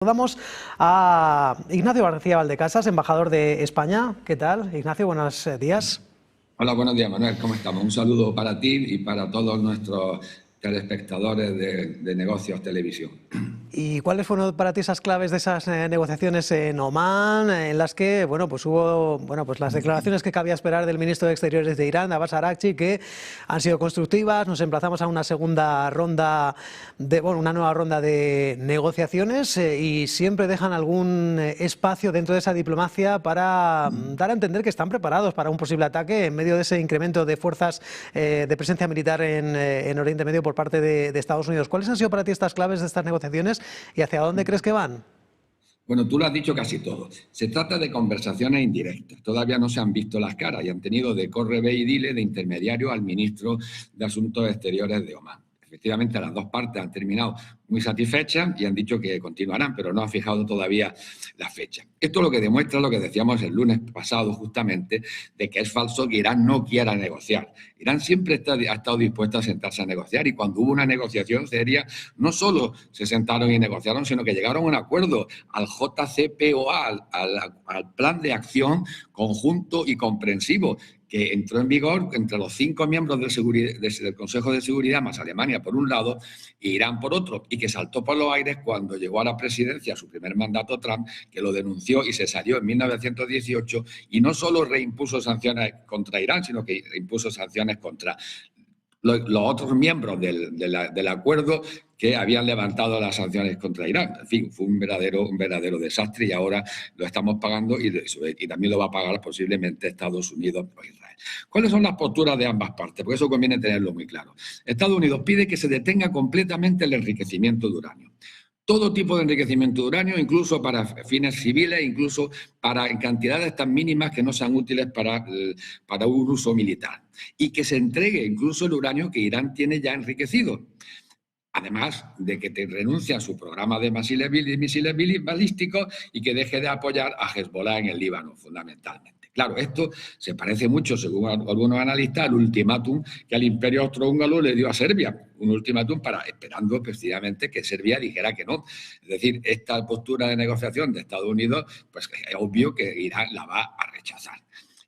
Saludamos a Ignacio García Valdecasas, embajador de España. ¿Qué tal, Ignacio? Buenos días. Hola, buenos días, Manuel. ¿Cómo estamos? Un saludo para ti y para todos nuestros telespectadores de Negocios Televisión. ¿Y cuáles fueron para ti esas claves de esas negociaciones en Omán, en las que, pues hubo, las declaraciones que cabía esperar del ministro de Exteriores de Irán, Abbas Araghchi, que han sido constructivas? Nos emplazamos a una segunda ronda, una nueva ronda de negociaciones y siempre dejan algún espacio dentro de esa diplomacia para dar a entender que están preparados para un posible ataque en medio de ese incremento de fuerzas de presencia militar en Oriente Medio por parte de Estados Unidos. ¿Cuáles han sido para ti estas claves de estas negociaciones y hacia dónde crees que van? Bueno, tú lo has dicho casi todo. Se trata de conversaciones indirectas. Todavía no se han visto las caras y han tenido de corre ve y dile de intermediario al ministro de Asuntos Exteriores de Omán. Efectivamente, las dos partes han terminado muy satisfechas y han dicho que continuarán, pero no han fijado todavía la fecha. Esto lo que demuestra lo que decíamos el lunes pasado justamente, de que es falso que Irán no quiera negociar. Irán siempre ha estado dispuesto a sentarse a negociar y cuando hubo una negociación seria, no solo se sentaron y negociaron, sino que llegaron a un acuerdo al JCPOA, al Plan de Acción Conjunto y Comprensivo, que entró en vigor entre los 5 miembros del Consejo de Seguridad, más Alemania por un lado, e Irán por otro, y que saltó por los aires cuando llegó a la presidencia su primer mandato Trump, que lo denunció y se salió en 1918, y no solo reimpuso sanciones contra Irán, sino que impuso sanciones contra los otros miembros del acuerdo que habían levantado las sanciones contra Irán. En fin, fue un verdadero desastre y ahora lo estamos pagando y también lo va a pagar posiblemente Estados Unidos o Israel. ¿Cuáles son las posturas de ambas partes? Porque eso conviene tenerlo muy claro. Estados Unidos pide que se detenga completamente el enriquecimiento de uranio. Todo tipo de enriquecimiento de uranio, incluso para fines civiles, incluso en cantidades tan mínimas que no sean útiles para un uso militar. Y que se entregue incluso el uranio que Irán tiene ya enriquecido. Además de que renuncia a su programa de misiles balísticos y que deje de apoyar a Hezbollah en el Líbano, fundamentalmente. Claro, esto se parece mucho, según algunos analistas, al ultimátum que el Imperio Austrohúngaro le dio a Serbia. Un ultimátum esperando precisamente que Serbia dijera que no. Es decir, esta postura de negociación de Estados Unidos, pues es obvio que Irán la va a rechazar.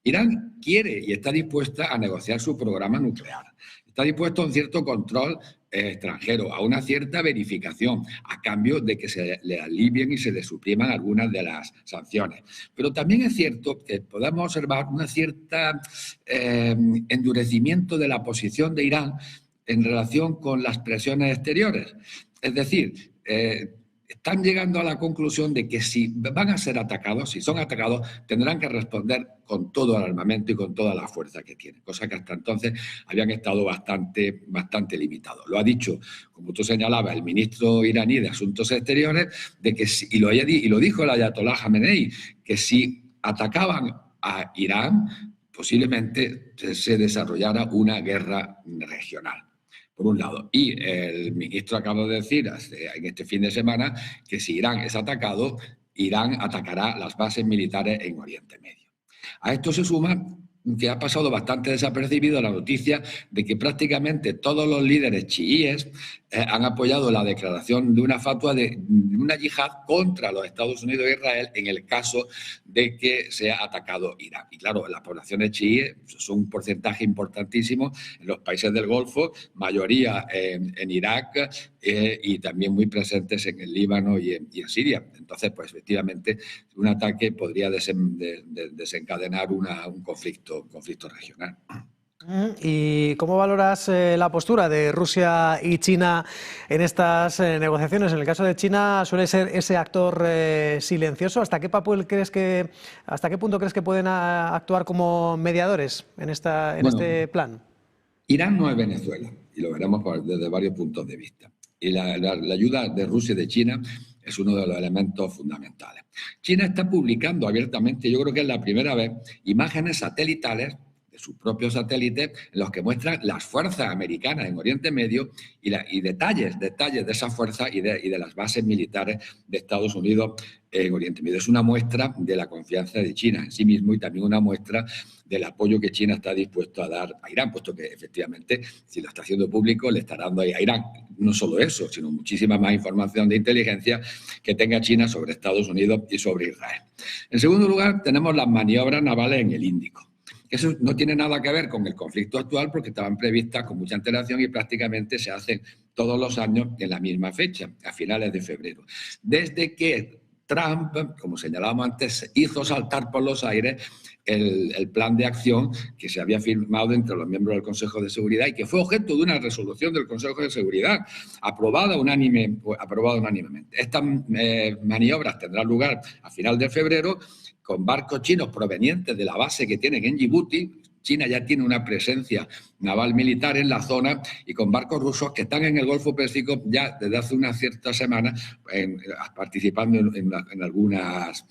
Irán quiere y está dispuesta a negociar su programa nuclear. Está dispuesto a un cierto control extranjero, a una cierta verificación, a cambio de que se le alivien y se le supriman algunas de las sanciones. Pero también es cierto que podemos observar una cierta endurecimiento de la posición de Irán en relación con las presiones exteriores. Es decir, están llegando a la conclusión de que si van a ser atacados, si son atacados, tendrán que responder con todo el armamento y con toda la fuerza que tienen, cosa que hasta entonces habían estado bastante limitados. Lo ha dicho, como tú señalabas, el ministro iraní de Asuntos Exteriores, de que y lo dijo el ayatolá Jamenei, que si atacaban a Irán, posiblemente se desarrollara una guerra regional. Por un lado. Y el ministro acaba de decir en este fin de semana que si Irán es atacado, Irán atacará las bases militares en Oriente Medio. A esto se suma que ha pasado bastante desapercibido la noticia de que prácticamente todos los líderes chiíes han apoyado la declaración de una fatua de una yihad contra los Estados Unidos e Israel en el caso de que sea atacado Irán. Y claro, las poblaciones chiíes son un porcentaje importantísimo en los países del Golfo, mayoría en Irak y también muy presentes en el Líbano y en Siria. Entonces, pues efectivamente, un ataque podría desencadenar un conflicto regional. ¿Y cómo valoras la postura de Rusia y China en estas negociaciones? En el caso de China suele ser ese actor silencioso. ¿Hasta qué punto crees que pueden actuar como mediadores en este plan? Irán no es Venezuela y lo veremos desde varios puntos de vista. Y la ayuda de Rusia y de China es uno de los elementos fundamentales. China está publicando abiertamente, yo creo que es la primera vez, imágenes satelitales de sus propios satélites en los que muestran las fuerzas americanas en Oriente Medio y detalles de esas fuerzas y de las bases militares de Estados Unidos en Oriente Medio. Es una muestra de la confianza de China en sí mismo y también una muestra del apoyo que China está dispuesto a dar a Irán, puesto que efectivamente, si lo está haciendo público, le estará dando a Irán no solo eso, sino muchísima más información de inteligencia que tenga China sobre Estados Unidos y sobre Israel. En segundo lugar, tenemos las maniobras navales en el Índico. Eso no tiene nada que ver con el conflicto actual porque estaban previstas con mucha antelación y prácticamente se hacen todos los años en la misma fecha, a finales de febrero. Desde que Trump, como señalábamos antes, hizo saltar por los aires el plan de acción que se había firmado entre los miembros del Consejo de Seguridad y que fue objeto de una resolución del Consejo de Seguridad aprobada unánimemente. Estas maniobras tendrán lugar a final de febrero con barcos chinos provenientes de la base que tienen en Djibouti. China ya tiene una presencia naval militar en la zona y con barcos rusos que están en el Golfo Pérsico ya desde hace unas ciertas semanas participando en algunas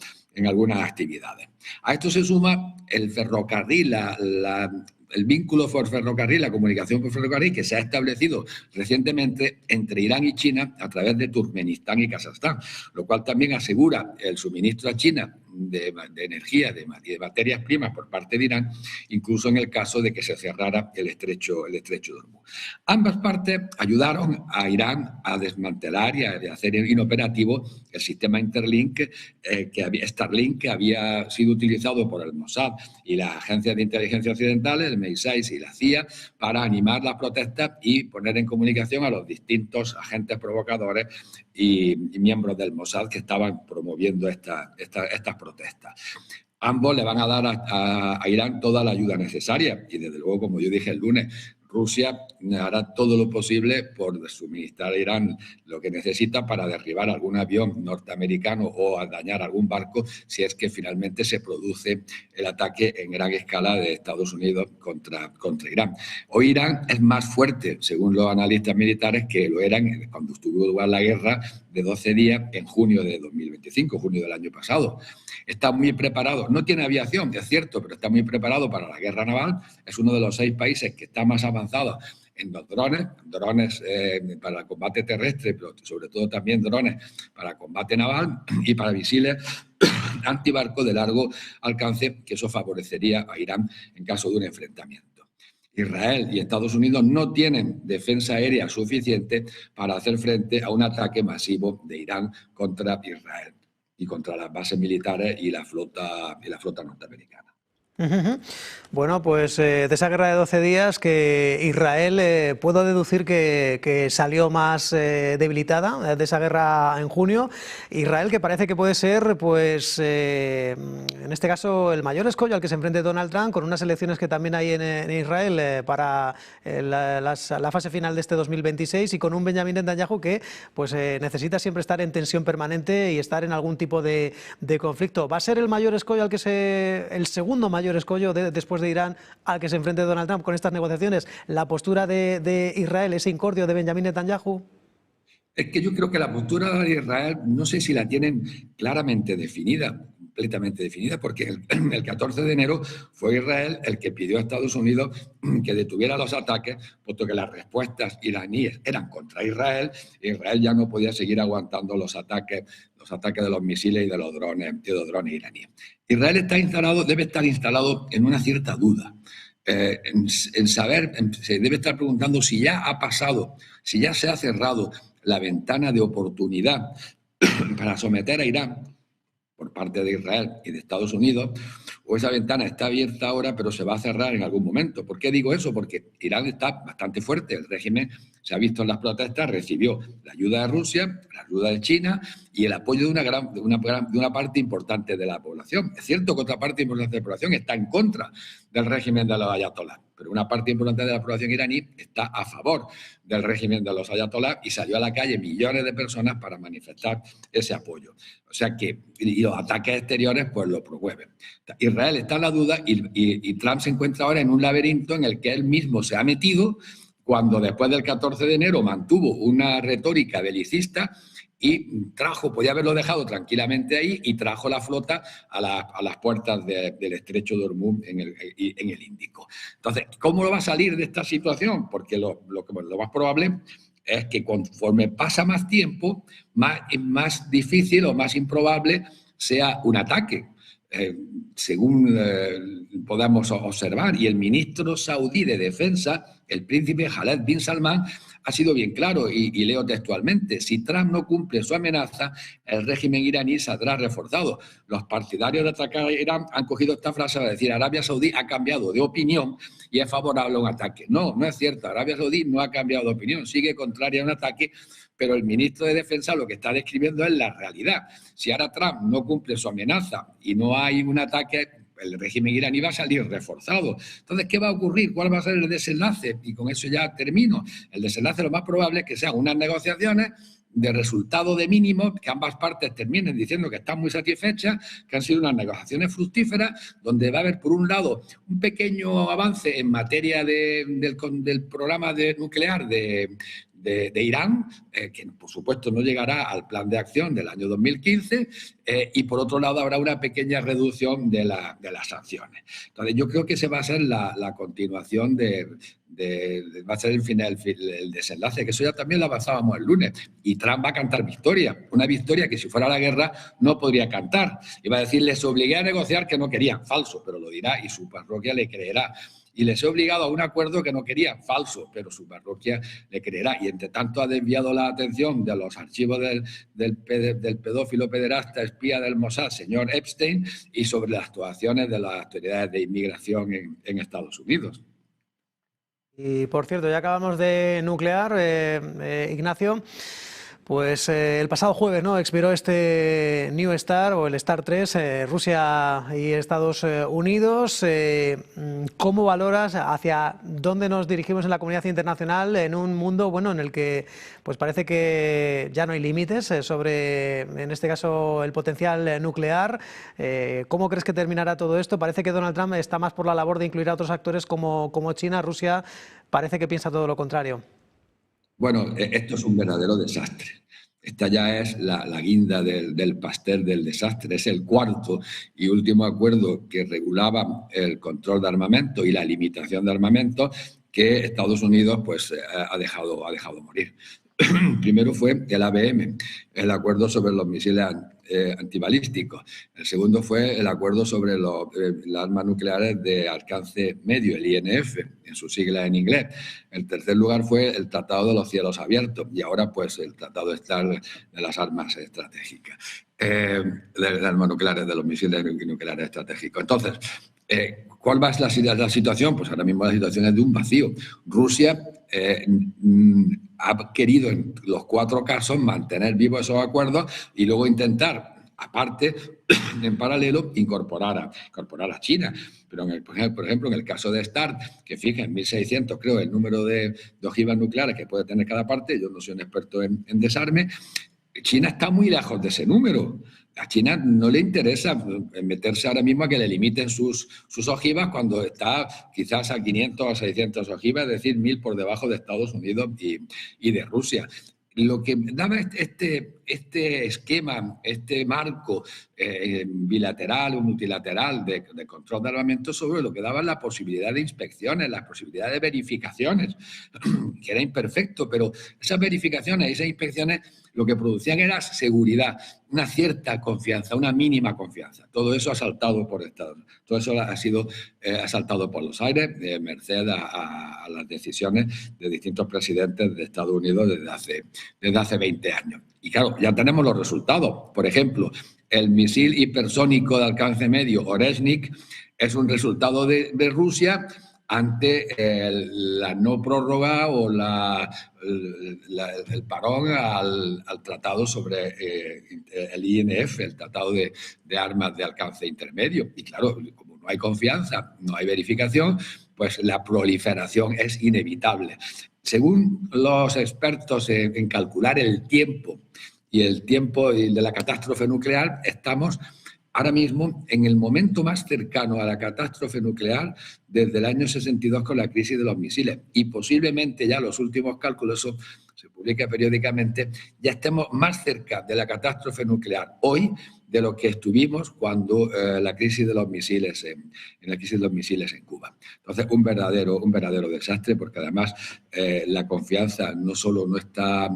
actividades. A esto se suma el ferrocarril, el vínculo por ferrocarril, la comunicación por ferrocarril que se ha establecido recientemente entre Irán y China a través de Turkmenistán y Kazajstán, lo cual también asegura el suministro a China de energía y de materias primas por parte de Irán, incluso en el caso de que se cerrara el estrecho de Hormuz. Ambas partes ayudaron a Irán a desmantelar y a hacer inoperativo el sistema Starlink que había sido utilizado por el Mossad y las agencias de inteligencia occidentales, el MI6 y la CIA, para animar las protestas y poner en comunicación a los distintos agentes provocadores y miembros del Mossad que estaban promoviendo estas protestas. Ambos le van a dar a Irán toda la ayuda necesaria y, desde luego, como yo dije el lunes, Rusia hará todo lo posible por suministrar a Irán lo que necesita para derribar algún avión norteamericano o a dañar algún barco si es que finalmente se produce el ataque en gran escala de Estados Unidos contra Irán. Hoy Irán es más fuerte, según los analistas militares, que lo eran cuando estuvo lugar la guerra de 12 días en junio de 2025, junio del año pasado. Está muy preparado, no tiene aviación, es cierto, pero está muy preparado para la guerra naval. Es uno de los 6 países que está más avanzado en los drones para el combate terrestre, pero sobre todo también drones para combate naval y para misiles antibarco de largo alcance, que eso favorecería a Irán en caso de un enfrentamiento. Israel y Estados Unidos no tienen defensa aérea suficiente para hacer frente a un ataque masivo de Irán contra Israel y contra las bases militares y la flota norteamericana. Bueno, pues de esa guerra de 12 días que Israel puedo deducir que salió más debilitada de esa guerra en junio. Israel, que parece que puede ser, pues en este caso, el mayor escollo al que se enfrente Donald Trump, con unas elecciones que también hay en Israel para la fase final de este 2026 y con un Benjamin Netanyahu que pues necesita siempre estar en tensión permanente y estar en algún tipo de conflicto. ¿Va a ser el mayor escollo el segundo mayor escollo después de Irán al que se enfrente Donald Trump con estas negociaciones, la postura de Israel, ese incordio de Benjamin Netanyahu? Es que yo creo que la postura de Israel no sé si la tienen claramente definida, completamente definida, porque el 14 de enero fue Israel el que pidió a Estados Unidos que detuviera los ataques, puesto que las respuestas iraníes eran contra Israel, e Israel ya no podía seguir aguantando los ataques de los misiles y de los drones iraníes. Israel debe estar instalado en una cierta duda, se debe estar preguntando si ya ha pasado, si ya se ha cerrado la ventana de oportunidad para someter a Irán por parte de Israel y de Estados Unidos, o esa ventana está abierta ahora pero se va a cerrar en algún momento. ¿Por qué digo eso? Porque Irán está bastante fuerte, el régimen se ha visto en las protestas, recibió la ayuda de Rusia, la ayuda de China y el apoyo de una parte importante de la población. Es cierto que otra parte importante de la población está en contra del régimen de los ayatolás, pero una parte importante de la población iraní está a favor del régimen de los ayatolás y salió a la calle millones de personas para manifestar ese apoyo. O sea que y los ataques exteriores pues lo promueven. Israel está en la duda y Trump se encuentra ahora en un laberinto en el que él mismo se ha metido cuando después del 14 de enero mantuvo una retórica belicista y podía haberlo dejado tranquilamente ahí y trajo la flota a las puertas del estrecho de Hormuz en el Índico. Entonces, ¿cómo va a salir de esta situación? Porque lo más probable es que conforme pasa más tiempo, más difícil o más improbable sea un ataque. Según podamos observar, y el ministro saudí de Defensa, el príncipe Khaled bin Salman, ha sido bien claro, y leo textualmente: si Trump no cumple su amenaza, el régimen iraní saldrá reforzado. Los partidarios de atacar a Irán han cogido esta frase para decir: Arabia Saudí ha cambiado de opinión y es favorable a un ataque. No, no es cierto. Arabia Saudí no ha cambiado de opinión, sigue contraria a un ataque, pero el ministro de Defensa lo que está describiendo es la realidad. Si ahora Trump no cumple su amenaza y no hay un ataque, el régimen iraní va a salir reforzado. Entonces, ¿qué va a ocurrir? ¿Cuál va a ser el desenlace? Y con eso ya termino. El desenlace lo más probable es que sean unas negociaciones de resultado de mínimo, que ambas partes terminen diciendo que están muy satisfechas, que han sido unas negociaciones fructíferas, donde va a haber, por un lado, un pequeño avance en materia del programa nuclear de Irán, que por supuesto no llegará al plan de acción del año 2015, y por otro lado habrá una pequeña reducción de las sanciones. Entonces yo creo que ese va a ser la continuación va a ser el desenlace, que eso ya también lo avanzábamos el lunes, y Trump va a cantar victoria, una victoria que si fuera la guerra no podría cantar, y va a decir: les obligué a negociar que no querían, falso, pero lo dirá y su parroquia le creerá. Y les he obligado a un acuerdo que no querían, falso, pero su parroquia le creerá. Y entre tanto ha desviado la atención de los archivos del pedófilo pederasta espía del Mossad, señor Epstein, y sobre las actuaciones de las autoridades de inmigración en Estados Unidos. Y por cierto, ya acabamos de nuclear, Ignacio. Pues el pasado jueves, ¿no?, expiró este New START o el START 3, Rusia y Estados Unidos. ¿Cómo valoras hacia dónde nos dirigimos en la comunidad internacional en un mundo, bueno, en el que pues parece que ya no hay límites sobre, en este caso, el potencial nuclear? ¿Cómo crees que terminará todo esto? Parece que Donald Trump está más por la labor de incluir a otros actores como China. Rusia parece que piensa todo lo contrario. Bueno, esto es un verdadero desastre. Esta ya es la guinda del pastel del desastre. Es el cuarto y último acuerdo que regulaba el control de armamento y la limitación de armamento que Estados Unidos pues, ha dejado morir. Primero fue el ABM, el acuerdo sobre los misiles antibalísticos. El segundo fue el acuerdo sobre las armas nucleares de alcance medio, el INF, en sus siglas en inglés. En tercer lugar fue el Tratado de los Cielos Abiertos y ahora pues el Tratado de las Armas Estratégicas, de las armas nucleares, de los misiles nucleares estratégicos. Entonces, ¿cuál va a ser la situación? Pues ahora mismo la situación es de un vacío. Rusia ha querido en los 4 casos mantener vivos esos acuerdos y luego intentar, aparte, en paralelo, incorporar a China. Pero, por ejemplo, en el caso de START, que fija en 1.600, creo, el número de ojivas nucleares que puede tener cada parte, yo no soy un experto en desarme, China está muy lejos de ese número. A China no le interesa meterse ahora mismo a que le limiten sus ojivas cuando está quizás a 500 o 600 ojivas, es decir, 1.000 por debajo de Estados Unidos y de Rusia. Lo que daba este esquema, este marco bilateral o multilateral de control de armamento, sobre lo que daba la posibilidad de inspecciones, la posibilidad de verificaciones, que era imperfecto, pero esas verificaciones, esas inspecciones, lo que producían era seguridad, una cierta confianza, una mínima confianza. Todo eso ha saltado por Estados Unidos. Todo eso ha sido saltado por los aires, merced a las decisiones de distintos presidentes de Estados Unidos desde hace 20 años. Y claro, ya tenemos los resultados. Por ejemplo, el misil hipersónico de alcance medio, Oreshnik, es un resultado de Rusia ante la no prórroga o el parón al tratado sobre el INF, el tratado de armas de alcance intermedio. Y claro, como no hay confianza, no hay verificación, pues la proliferación es inevitable. Según los expertos en calcular el tiempo de la catástrofe nuclear, estamos ahora mismo en el momento más cercano a la catástrofe nuclear desde el año 62 con la crisis de los misiles. Y posiblemente ya los últimos cálculos se publique periódicamente, ya estemos más cerca de la catástrofe nuclear hoy de lo que estuvimos cuando la crisis de los misiles en Cuba. Entonces, un verdadero desastre, porque además la confianza no solo no está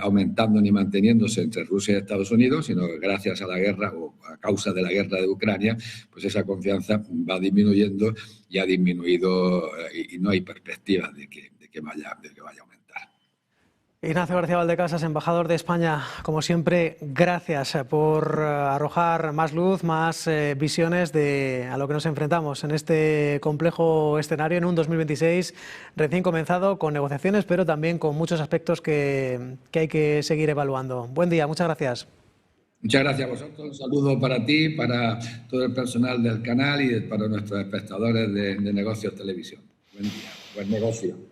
aumentando ni manteniéndose entre Rusia y Estados Unidos, sino que gracias a la guerra o a causa de la guerra de Ucrania, pues esa confianza va disminuyendo y ha disminuido y no hay perspectivas de que vaya a aumentar. Ignacio García Valdecasas, embajador de España, como siempre, gracias por arrojar más luz, más visiones a lo que nos enfrentamos en este complejo escenario en un 2026 recién comenzado, con negociaciones, pero también con muchos aspectos que hay que seguir evaluando. Buen día, muchas gracias. Muchas gracias a vosotros, un saludo para ti, para todo el personal del canal y para nuestros espectadores de Negocios Televisión. Buen día, buen negocio.